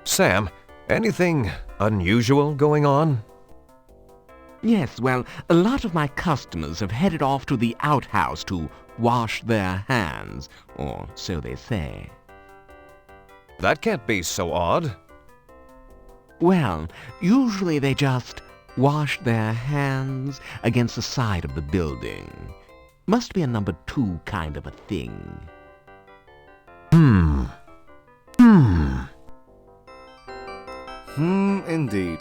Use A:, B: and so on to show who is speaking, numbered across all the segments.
A: Sam, anything unusual going on?
B: Yes, well, a lot of my customers have headed off to the outhouse to wash their hands, or so they say.
A: That can't be so odd.
B: Well, usually they just wash their hands against the side of the building. Must be a number 2 kind of a thing.
C: Indeed.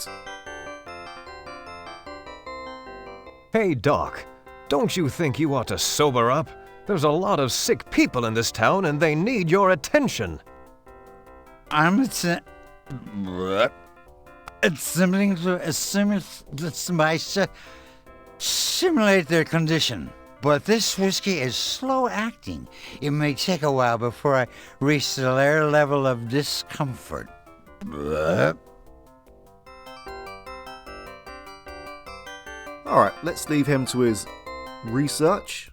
A: Hey, Doc, don't you think you ought to sober up? There's a lot of sick people in this town and they need your attention.
D: I'm attempting to simulate their condition. But this whiskey is slow acting. It may take a while before I reach their level of discomfort.
C: Alright, let's leave him to his research.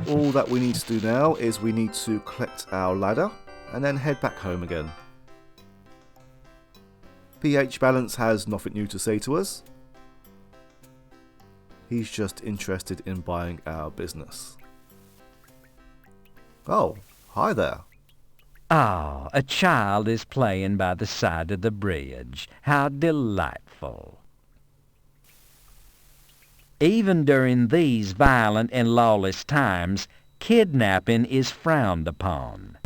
C: All that we need to do now is we need to collect our ladder and then head back home again. pH Balance has nothing new to say to us. He's just interested in buying our business. Oh, hi there.
E: Oh, a child is playing by the side of the bridge. How delightful. Even during these violent and lawless times, kidnapping is frowned upon.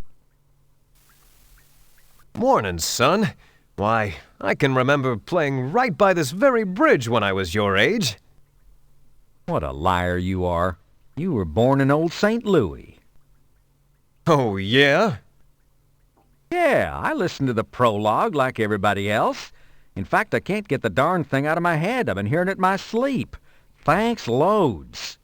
A: Morning, son. Why, I can remember playing right by this very bridge when I was your age.
E: What a liar you are. You were born in old St. Louis.
A: Oh, yeah?
E: Yeah, I listened to the prologue like everybody else. In fact, I can't get the darn thing out of my head. I've been hearing it in my sleep. Thanks loads.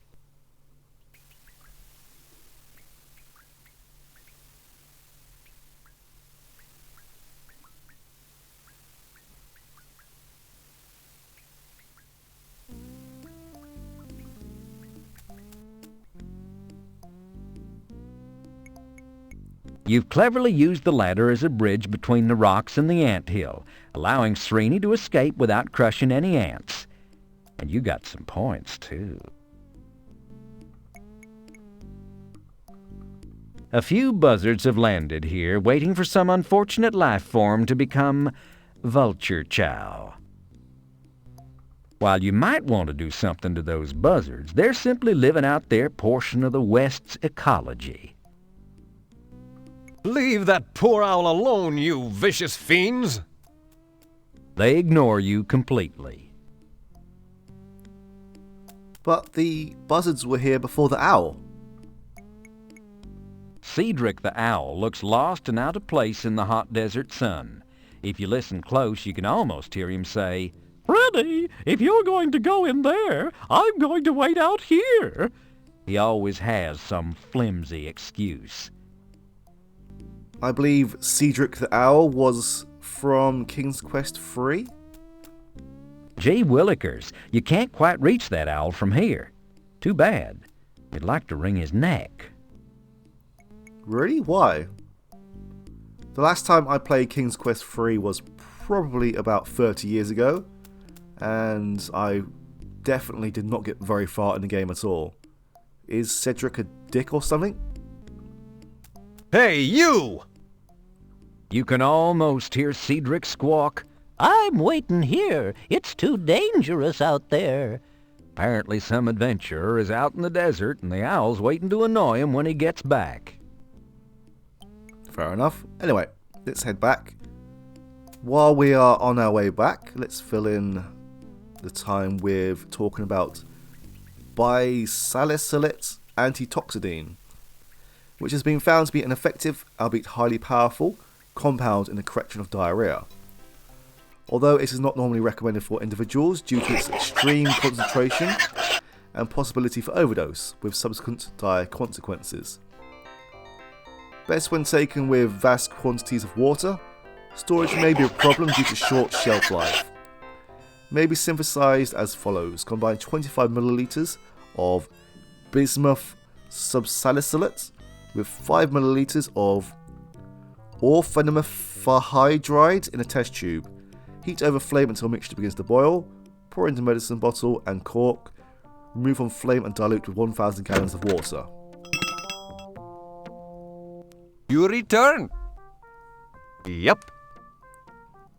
E: You've cleverly used the ladder as a bridge between the rocks and the anthill, allowing Srini to escape without crushing any ants. And you got some points, too. A few buzzards have landed here, waiting for some unfortunate life form to become vulture chow. While you might want to do something to those buzzards, they're simply living out their portion of the West's ecology.
A: Leave that poor owl alone, you vicious fiends!
E: They ignore you completely.
C: But the buzzards were here before the owl.
E: Cedric the owl looks lost and out of place in the hot desert sun. If you listen close, you can almost hear him say, "Freddy, if you're going to go in there, I'm going to wait out here." He always has some flimsy excuse.
C: I believe Cedric the Owl was from King's Quest III?
E: Gee willikers, you can't quite reach that owl from here. Too bad. You'd like to wring his neck.
C: Really? Why? The last time I played King's Quest III was probably about 30 years ago, and I definitely did not get very far in the game at all. Is Cedric a dick or something?
A: Hey, you!
E: You can almost hear Cedric squawk,
F: "I'm waiting here. It's too dangerous out there."
E: Apparently some adventurer is out in the desert and the owl's waiting to annoy him when he gets back.
C: Fair enough. Anyway, let's head back. While we are on our way back, let's fill in the time with talking about bisalicylate antitoxidine, which has been found to be an effective, albeit highly powerful, compound in the correction of diarrhea. Although it is not normally recommended for individuals due to its extreme concentration and possibility for overdose, with subsequent dire consequences. Best when taken with vast quantities of water. Storage may be a problem due to short shelf life. May be synthesized as follows: combine 25 milliliters of bismuth subsalicylate with 5 milliliters of orphenamide in a test tube. Heat over flame until mixture begins to boil. Pour into medicine bottle and cork. Remove from flame and dilute with 1,000 gallons of water.
G: You return.
A: Yep.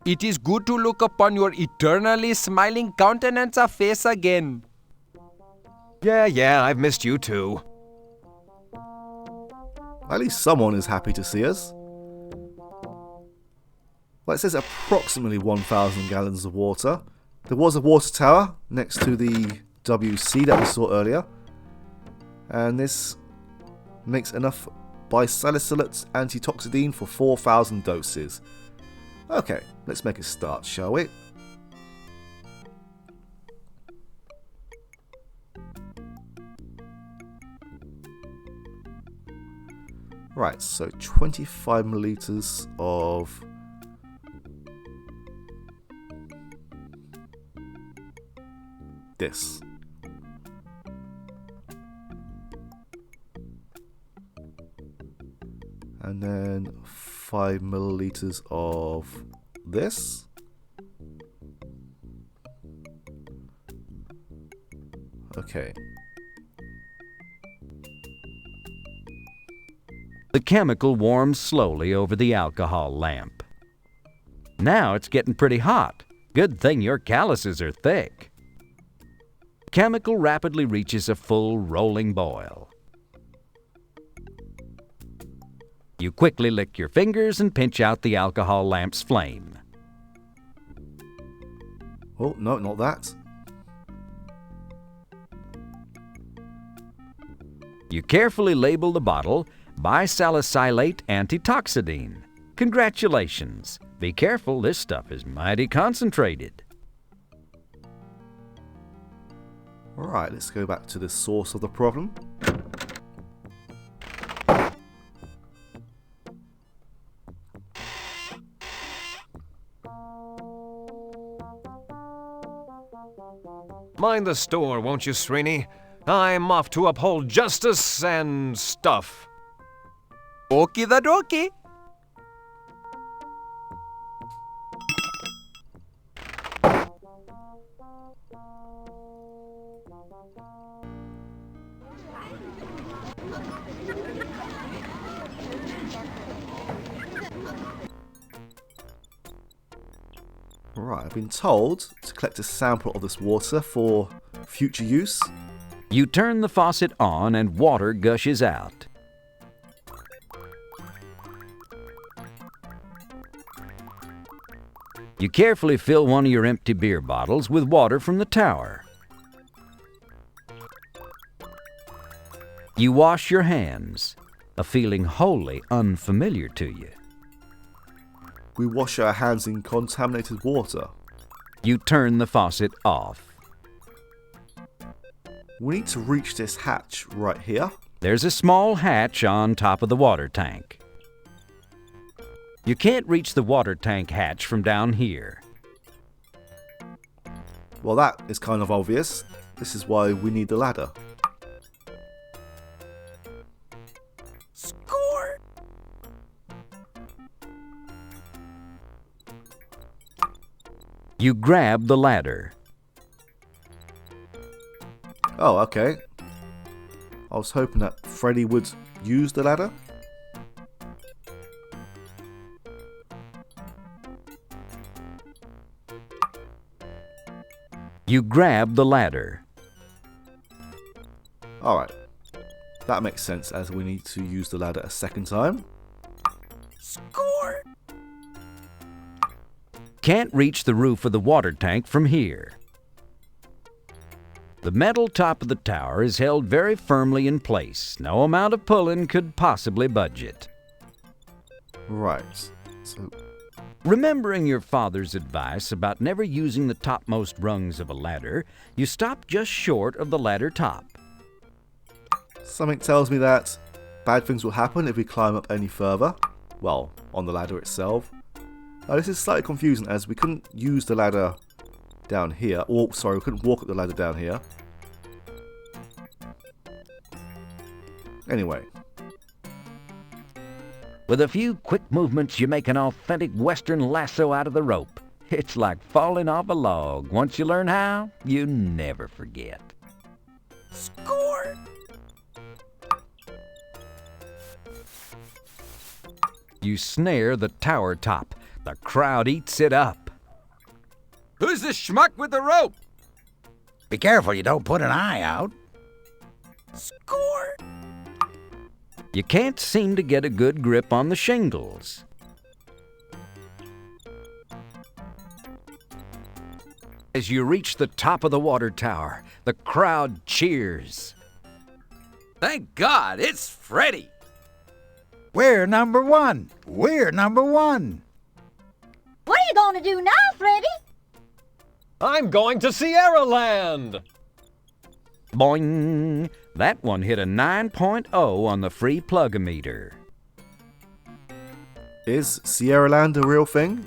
G: It is good to look upon your eternally smiling countenance of face again.
A: Yeah, I've missed you too.
C: At least someone is happy to see us. Well, it says approximately 1,000 gallons of water. There was a water tower next to the WC that we saw earlier. And this makes enough bisalicylate antitoxidine for 4,000 doses. Okay, let's make a start, shall we? Right, so 25 milliliters of this. And then 5 milliliters of this. Okay.
E: The chemical warms slowly over the alcohol lamp. Now it's getting pretty hot. Good thing your calluses are thick. Chemical rapidly reaches a full rolling boil. You quickly lick your fingers and pinch out the alcohol lamp's flame.
C: Oh, no, not that.
E: You carefully label the bottle bisalicylate antitoxidine. Congratulations. Be careful, this stuff is mighty concentrated.
C: Alright, let's go back to the source of the problem.
A: Mind the store, won't you, Srini? I'm off to uphold justice and stuff.
G: Okie dokie.
C: Right, I've been told to collect a sample of this water for future use.
E: You turn the faucet on and water gushes out. You carefully fill one of your empty beer bottles with water from the tower. You wash your hands, a feeling wholly unfamiliar to you.
C: We wash our hands in contaminated water.
E: You turn the faucet off.
C: We need to reach this hatch right here.
E: There's a small hatch on top of the water tank. You can't reach the water tank hatch from down here.
C: Well, that is kind of obvious. This is why we need the ladder.
G: Score!
E: You grab the ladder.
C: Oh, okay. I was hoping that Freddy would use the ladder.
E: You grab the ladder.
C: Alright. That makes sense as we need to use the ladder a second time.
G: Score!
E: Can't reach the roof of the water tank from here. The metal top of the tower is held very firmly in place. No amount of pulling could possibly budge it.
C: Right. So,
E: Remembering your father's advice about never using the topmost rungs of a ladder, you stop just short of the ladder top.
C: something tells me that bad things will happen if we climb up any further. Well, on the ladder itself. This is slightly confusing as we couldn't use the ladder down here. Or, sorry, we couldn't walk up the ladder down here.
E: With a few quick movements, you make an authentic Western lasso out of the rope. It's like falling off a log. Once you learn how, you never forget.
G: Score!
E: You snare the tower top. The crowd eats it up.
G: Who's the schmuck with the rope?
D: Be careful you don't put an eye out.
G: Score!
E: You can't seem to get a good grip on the shingles. As you reach the top of the water tower, the crowd cheers.
G: Thank God, it's Freddy!
D: We're number one. We're number one.
H: What are you going to do now, Freddy?
A: I'm going to Sierra Land!
E: Boing! That one hit a 9.0 on the free plug-o-meter.
C: Is Sierra Land a real thing?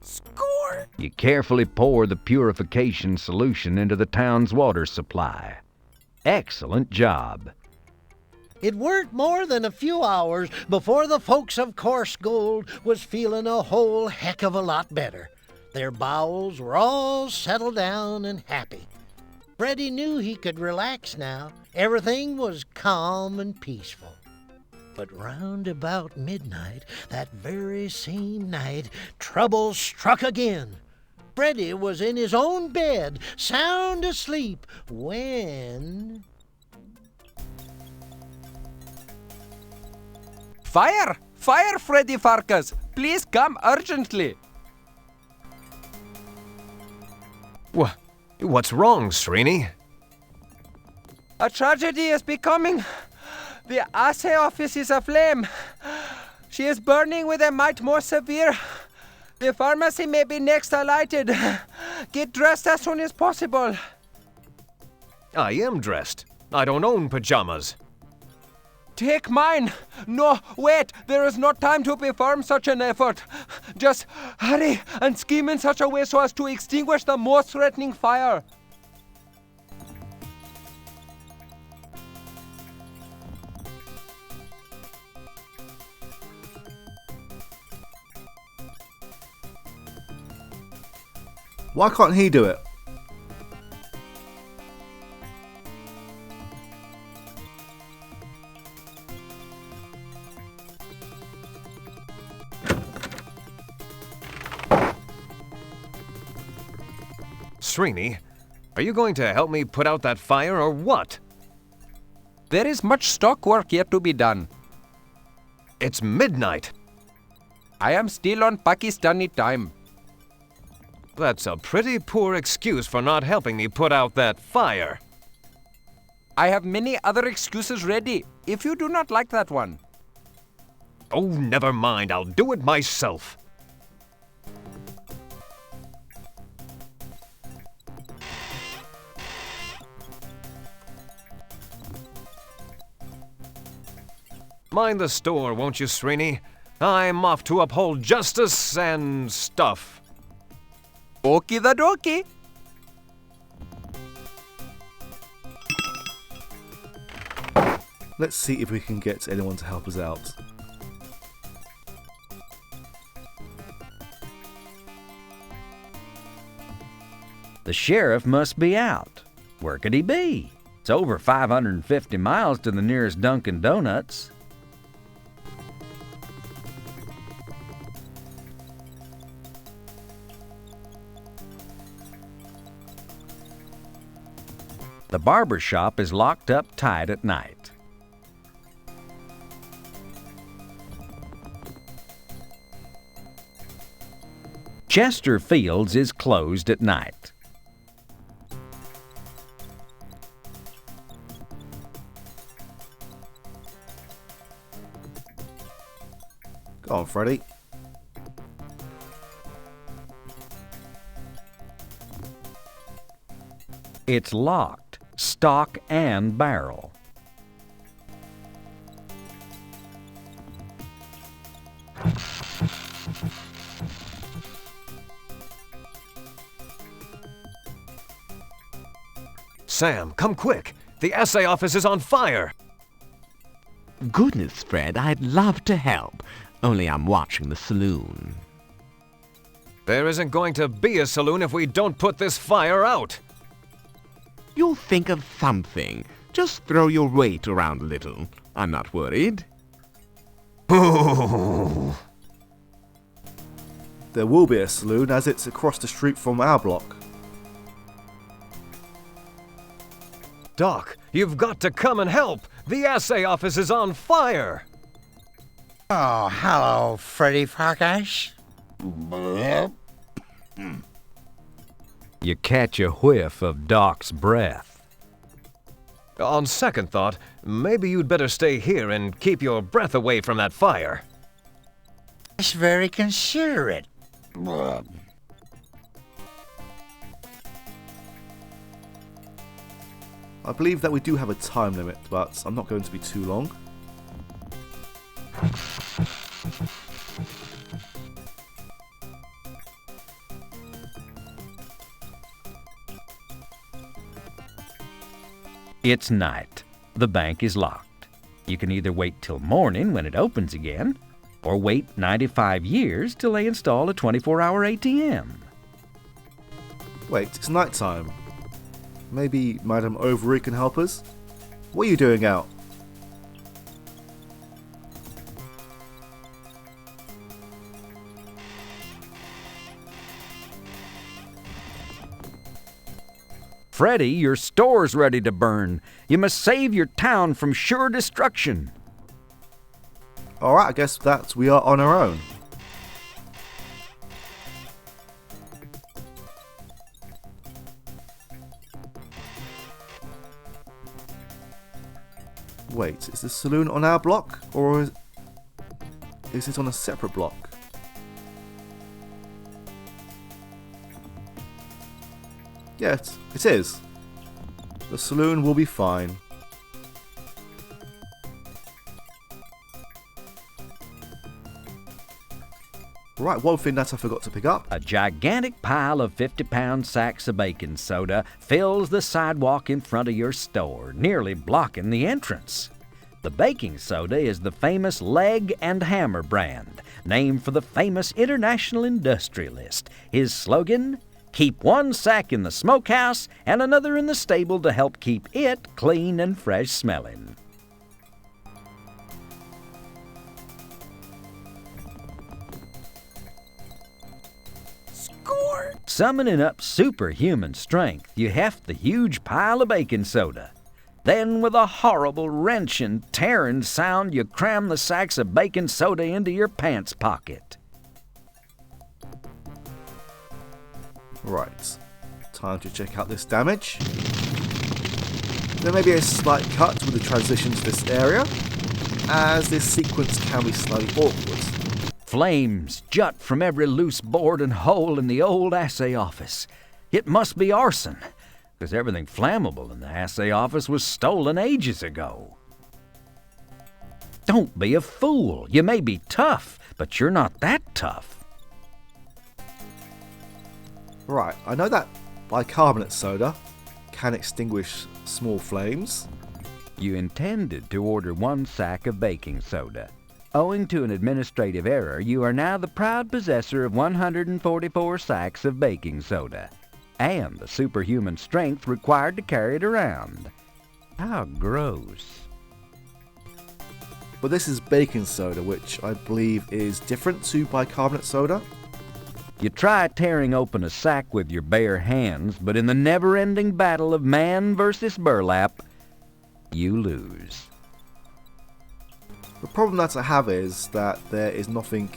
G: Score!
E: You carefully pour the purification solution into the town's water supply. Excellent job.
F: It weren't more than a few hours before the folks of Coarse Gold was feeling a whole heck of a lot better. Their bowels were all settled down and happy. Freddy knew he could relax now. Everything was calm and peaceful. But round about midnight, that very same night, trouble struck again. Freddy was in his own bed, sound asleep, when...
G: Fire! Fire, Freddy Pharkas! Please come urgently!
A: What's wrong, Srini?
G: A tragedy is becoming. The assay office is aflame. She is burning with a might more severe. The pharmacy may be next alighted. Get dressed as soon as possible.
A: I am dressed. I don't own pajamas.
G: Take mine. No, wait. There is not time to perform such an effort. Just hurry and scheme in such a way so as to extinguish the most threatening fire.
C: Why can't he do it?
A: Srini, are you going to help me put out that fire or what?
G: There is much stock work yet to be done.
A: It's midnight.
G: I am still on Pakistani time.
A: That's a pretty poor excuse for not helping me put out that fire.
G: I have many other excuses ready, if you do not like that one.
A: Oh, never mind. I'll do it myself. Mind the store, won't you, Srini? I'm off to uphold justice and stuff.
G: Okie the dokie.
C: Let's see if we can get anyone to help us out.
E: The sheriff must be out. Where could he be? It's over 550 miles to the nearest Dunkin' Donuts. The barber shop is locked up tight at night. Chester Fields is closed at night.
C: Go on, Freddy.
E: It's locked, stock and barrel.
A: Sam, come quick! The assay office is on fire!
B: Goodness, Fred, I'd love to help. Only I'm watching the saloon.
A: There isn't going to be a saloon if we don't put this fire out!
B: You'll think of something. Just throw your weight around a little. I'm not worried.
C: There will be a saloon as it's across the street from our block.
A: Doc, you've got to come and help! The assay office is on fire!
D: Oh, hello, Freddy Pharkas.
E: You catch a whiff of Doc's breath.
A: On second thought, maybe you'd better stay here and keep your breath away from that fire.
D: That's very considerate.
C: I believe that we do have a time limit, but I'm not going to be too long.
E: It's night. The bank is locked. You can either wait till morning when it opens again, or wait 95 years till they install a 24-hour ATM.
C: Wait, it's night time. Maybe Madame Overy can help us? What are you doing out?
E: Freddy, your store's ready to burn. You must save your town from sure destruction.
C: Alright, I guess that we are on our own. Wait, is the saloon on our block, or is it on a separate block? Yes, it is. The saloon will be fine. Right, one thing that I forgot to pick up.
E: A gigantic pile of 50-pound sacks of baking soda fills the sidewalk in front of your store, nearly blocking the entrance. The baking soda is the famous Leg and Hammer brand, named for the famous international industrialist. His slogan, keep one sack in the smokehouse and another in the stable to help keep it clean and fresh smelling. Summoning up superhuman strength, you heft the huge pile of baking soda. Then, with a horrible wrenching, tearing sound, you cram the sacks of baking soda into your pants pocket.
C: Right, time to check out this damage. There may be a slight cut with the transition to this area, as this sequence can be slightly awkward.
E: Flames jut from every loose board and hole in the old assay office. It must be arson, because everything flammable in the assay office was stolen ages ago. Don't be a fool. You may be tough, but you're not that tough.
C: Right, I know that bicarbonate soda can extinguish small flames.
E: You intended to order one sack of baking soda. Owing to an administrative error, you are now the proud possessor of 144 sacks of baking soda, and the superhuman strength required to carry it around. How gross.
C: But this is baking soda, which I believe is different to bicarbonate soda.
E: You try tearing open a sack with your bare hands, but in the never-ending battle of man versus burlap, you lose.
C: The problem that I have is that there is nothing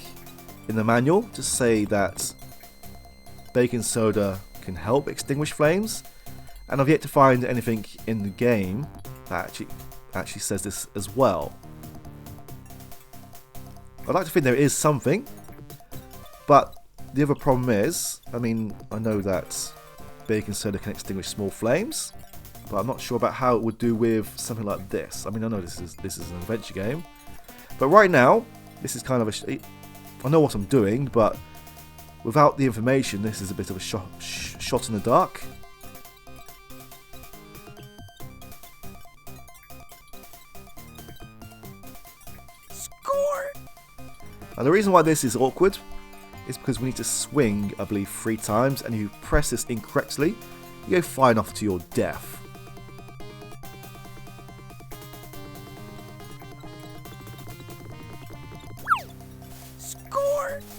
C: in the manual to say that baking soda can help extinguish flames, and I've yet to find anything in the game that actually says this as well. I'd like to think there is something, but the other problem is, I mean, I know that baking soda can extinguish small flames, but I'm not sure about how it would do with something like this. I mean, I know this is an adventure game, but right now, this is kind of I know what I'm doing, but without the information, this is a bit of a shot in the dark. Now the reason why this is awkward is because we need to swing, I believe, 3 times, and if you press this incorrectly, you go flying off to your death.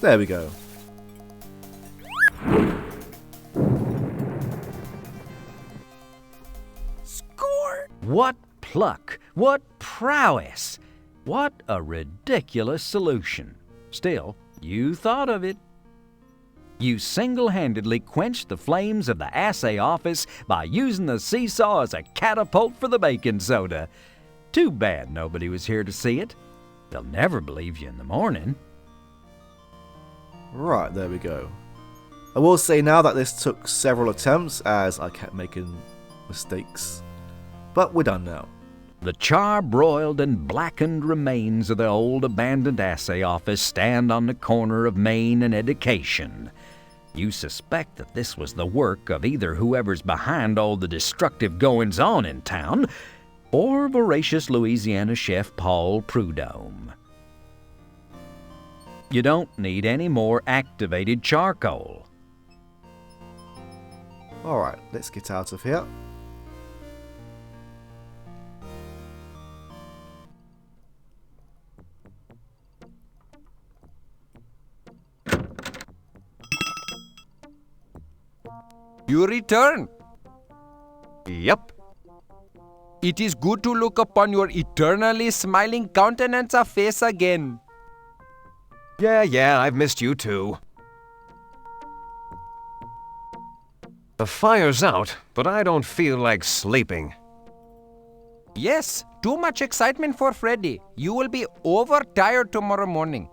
C: There we go.
E: What pluck! What prowess! What a ridiculous solution. Still, you thought of it. You single-handedly quenched the flames of the assay office by using the seesaw as a catapult for the baking soda. Too bad nobody was here to see it. They'll never believe you in the morning.
C: Right, there we go. I will say now that this took several attempts as I kept making mistakes. But we're done now.
E: The charbroiled and blackened remains of the old abandoned assay office stand on the corner of Main and Education. You suspect that this was the work of either whoever's behind all the destructive goings-on in town, or voracious Louisiana chef Paul Prudhomme. You don't need any more activated charcoal.
C: Alright, let's get out of here.
G: You return.
A: Yep.
G: It is good to look upon your eternally smiling countenance of face again.
A: Yeah, I've missed you too. The fire's out, but I don't feel like sleeping.
G: Yes, too much excitement for Freddy. You will be overtired tomorrow morning.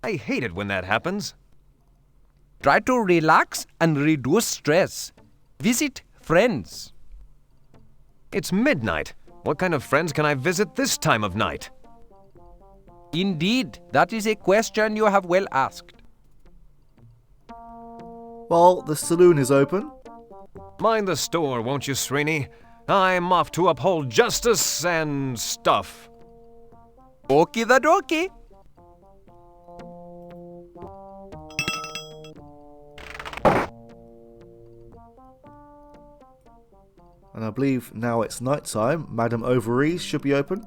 A: I hate it when that happens.
G: Try to relax and reduce stress. Visit friends.
A: It's midnight. What kind of friends can I visit this time of night?
G: Indeed, that is a question you have well asked.
C: Well, the saloon is open.
A: Mind the store, won't you, Srini? I'm off to uphold justice and stuff.
G: Okie the dokie.
C: And I believe now it's night time. Madame Overease should be open.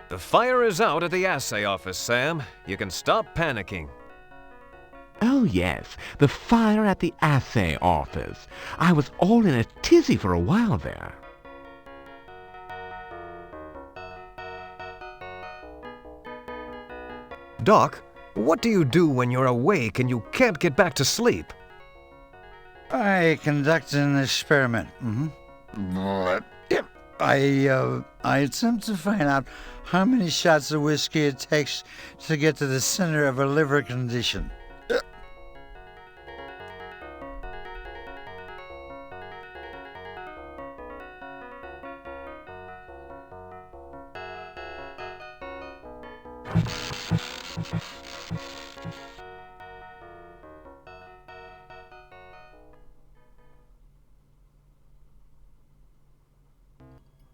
A: The fire is out at the assay office, Sam. You can stop panicking.
B: Oh, yes, the fire at the assay office. I was all in a tizzy for a while there.
A: Doc, what do you do when you're awake and you can't get back to sleep?
D: I conducted an experiment. I attempt to find out how many shots of whiskey it takes to get to the center of a liver condition.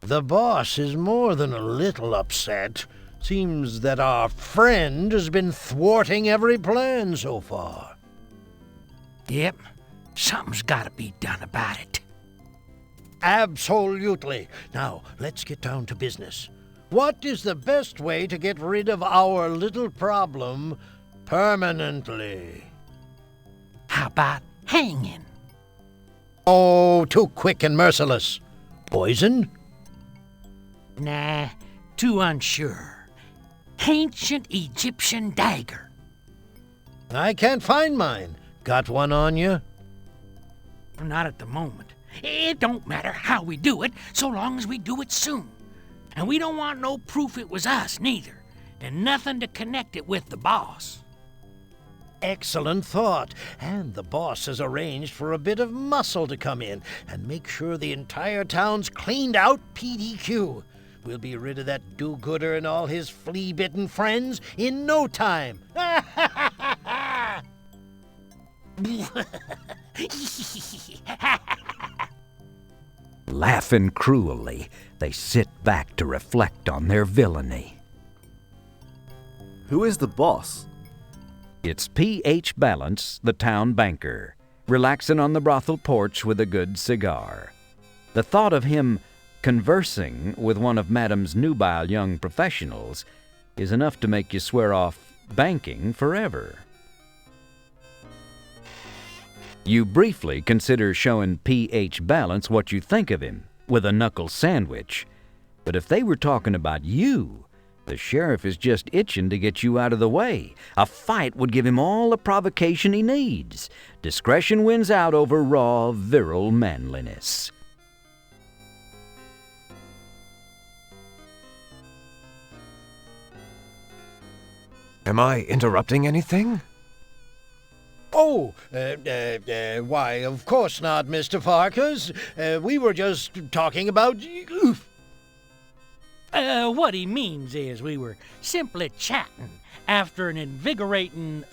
F: The boss is more than a little upset. Seems that our friend has been thwarting every plan so far.
I: Yep, something's got to be done about it.
F: Absolutely. Now, let's get down to business. What is the best way to get rid of our little problem permanently?
I: How about hanging?
F: Oh, too quick and merciless. Poison?
I: Nah, too unsure. Ancient Egyptian dagger.
F: I can't find mine. Got one on you?
I: Not at the moment. It don't matter how we do it, so long as we do it soon. And we don't want no proof it was us, neither. And nothing to connect it with the boss.
F: excellent thought. And the boss has arranged for a bit of muscle to come in and make sure the entire town's cleaned out PDQ. We'll be rid of that do-gooder and all his flea-bitten friends in no time.
E: Laughing cruelly, they sit back to reflect on their villainy.
C: Who is the boss?
E: It's P.H. Balance, the town banker, relaxing on the brothel porch with a good cigar. The thought of him conversing with one of Madam's nubile young professionals is enough to make you swear off banking forever. You briefly consider showing P.H. Balance what you think of him with a knuckle sandwich. But if they were talking about you, the sheriff is just itching to get you out of the way. A fight would give him all the provocation he needs. Discretion wins out over raw, virile manliness.
A: Am I interrupting anything?
F: Oh, why, of course not, Mr. Pharkas. We were just talking about...
I: What he means is we were simply chatting after an invigorating,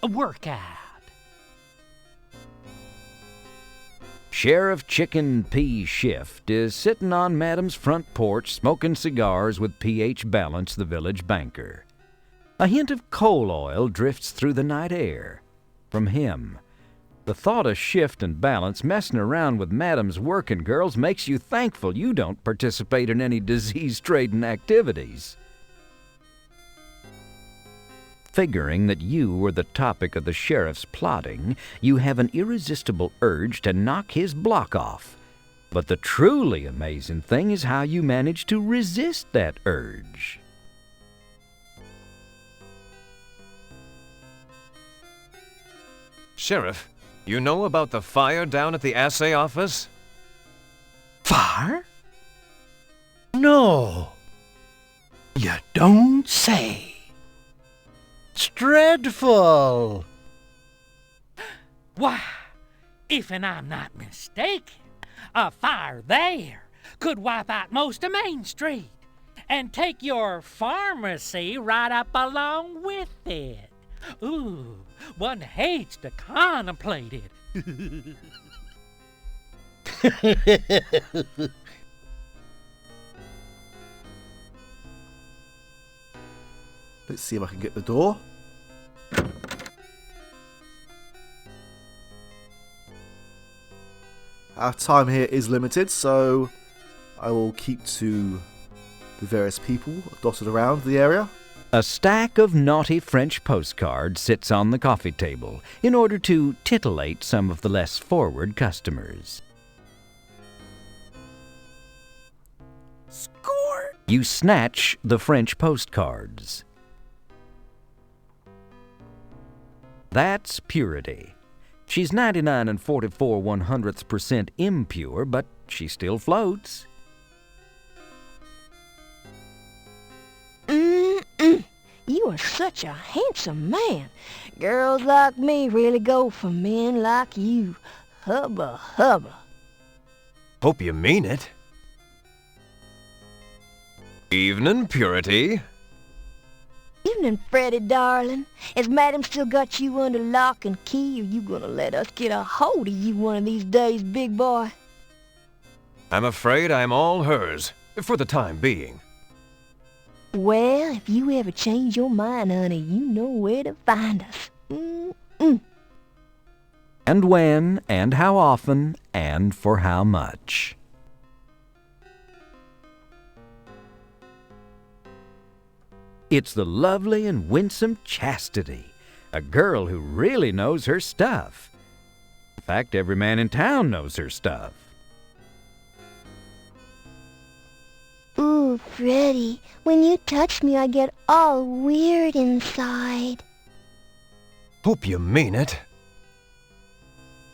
I: workout.
E: Sheriff Chicken P. Shift is sitting on Madam's front porch smoking cigars with P.H. Balance, the village banker. A hint of coal oil drifts through the night air. From him, the thought of Shift and Balance messing around with Madam's working girls makes you thankful you don't participate in any disease-trading activities. Figuring that you were the topic of the sheriff's plotting, you have an irresistible urge to knock his block off. But the truly amazing thing is how you manage to resist that urge.
A: Sheriff, you know about the fire down at the assay office?
I: Fire? No. You don't say.
F: It's dreadful.
I: Why, if I'm not mistaken, a fire there could wipe out most of Main Street and take your pharmacy right up along with it. Ooh, one hates to contemplate it.
C: Let's see if I can get the door. Our time here is limited, so I will keep to the various people dotted around the area.
E: A stack of naughty French postcards sits on the coffee table in order to titillate some of the less forward customers.
I: Score!
E: You snatch the French postcards. That's Purity. She's 99 and 44 1/100% impure, but she still floats.
H: You are such a handsome man. Girls like me really go for men like you. Hubba, hubba.
A: Hope you mean it. Evening, Purity.
H: Evening, Freddy, darling. Has Madam still got you under lock and key, or you gonna let us get a hold of you one of these days, big boy?
A: I'm afraid I'm all hers, for the time being.
H: Well, if you ever change your mind, honey, you know where to find us.
E: And when, and how often, and for how much. It's the lovely and winsome Chastity, a girl who really knows her stuff. In fact, every man in town knows her stuff.
H: Ooh, Freddy, when you touch me, I get all weird inside.
A: Hope you mean it.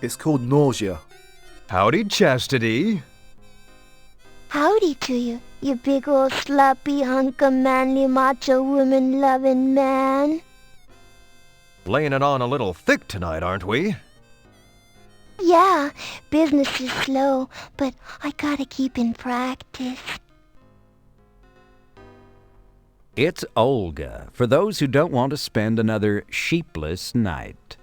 C: It's called nausea.
A: Howdy, Chastity.
H: Howdy to you, you big old sloppy hunk of manly macho woman-loving man.
A: Laying it on a little thick tonight, aren't we?
H: Yeah, business is slow, but I gotta keep in practice.
E: It's Olga, for those who don't want to spend another sheepless night.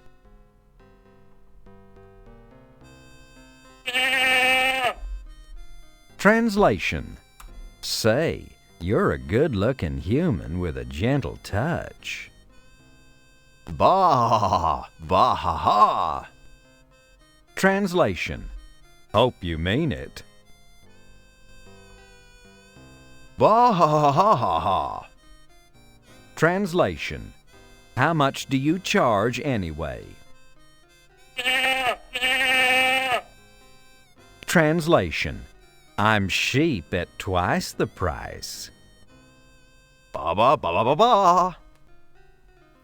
E: Translation. Say, you're a good-looking human with a gentle touch.
A: Bah, bah ha ha.
E: Translation. Hope you mean it.
A: Bah ha ha ha ha ha.
E: Translation. How much do you charge anyway? Translation. I'm sheep at twice the price.
A: Ba ba ba ba ba ba.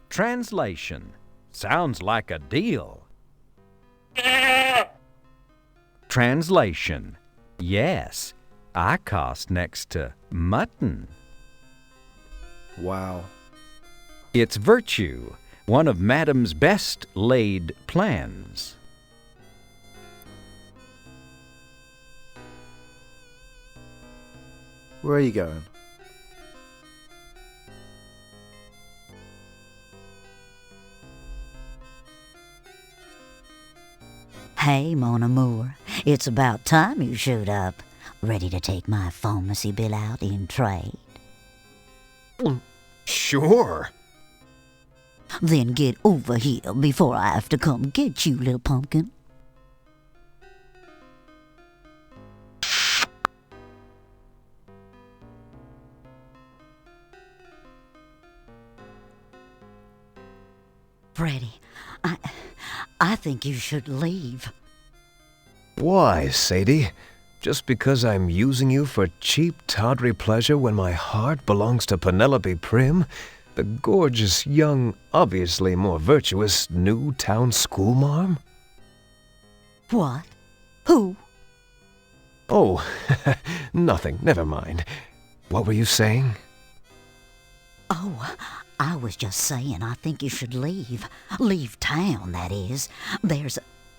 E: Translation. Sounds like a deal. Translation. Yes, I cost next to mutton.
C: Wow.
E: It's virtue, one of Madam's best laid plans.
C: Where are you going?
J: Hey, Mon Amour, it's about time you showed up. Ready to take my pharmacy bill out in trade?
A: Sure.
J: Then get over here before I have to come get you, little pumpkin. Freddy, I think you should leave.
A: Why, Sadie? Just because I'm using you for cheap, tawdry pleasure when my heart belongs to Penelope Prim, the gorgeous, young, obviously more virtuous new town schoolmarm?
J: What? Who?
A: Oh, nothing. Never mind. What were you saying?
J: Oh, I was just saying I think you should leave. Leave town, that is.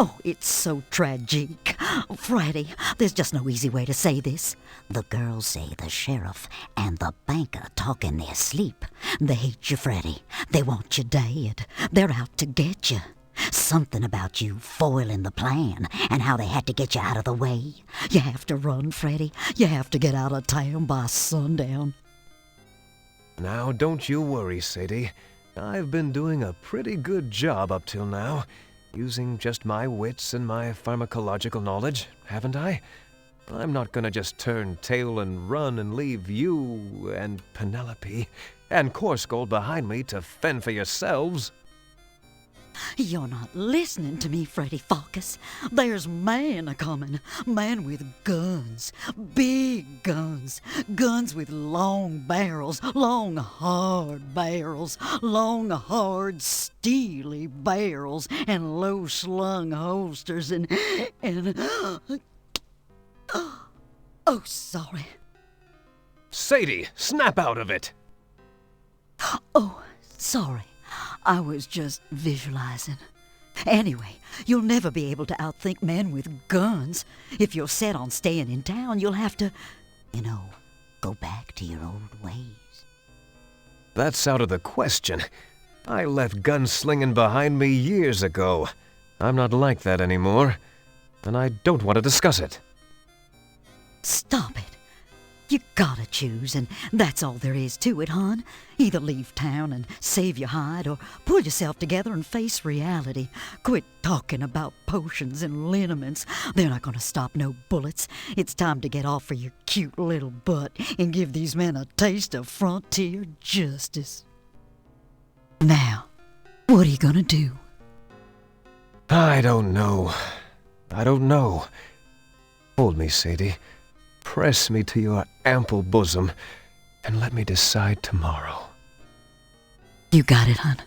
J: Oh, it's so tragic. Freddy, there's just no easy way to say this. The girls say the sheriff and the banker talk in their sleep. They hate you, Freddy. They want you dead. They're out to get you. Something about you foiling the plan and how they had to get you out of the way. You have to run, Freddy. You have to get out of town by sundown.
A: Now, don't you worry, Sadie. I've been doing a pretty good job up till now, using just my wits and my pharmacological knowledge, haven't I? I'm not gonna just turn tail and run and leave you and Penelope and Coarse Gold behind me to fend for yourselves.
J: You're not listening to me, Freddy Pharkas. There's man a-comin'. Man with guns. Big guns. Guns with long barrels. Long, hard barrels. Long, hard, steely barrels. And low-slung holsters and... Oh, sorry.
A: Sadie, snap out of it!
J: Oh, sorry. I was just visualizing. Anyway, you'll never be able to outthink men with guns. If you're set on staying in town, you'll have to, go back to your old ways.
A: That's out of the question. I left gunslinging behind me years ago. I'm not like that anymore, and I don't want to discuss it.
J: Stop it. You gotta choose, and that's all there is to it, hon. Either leave town and save your hide, or pull yourself together and face reality. Quit talking about potions and liniments. They're not gonna stop no bullets. It's time to get off of your cute little butt and give these men a taste of frontier justice. Now, what are you gonna do?
A: I don't know. Hold me, Sadie. Press me to your ample bosom, and let me decide tomorrow.
J: You got it, hon.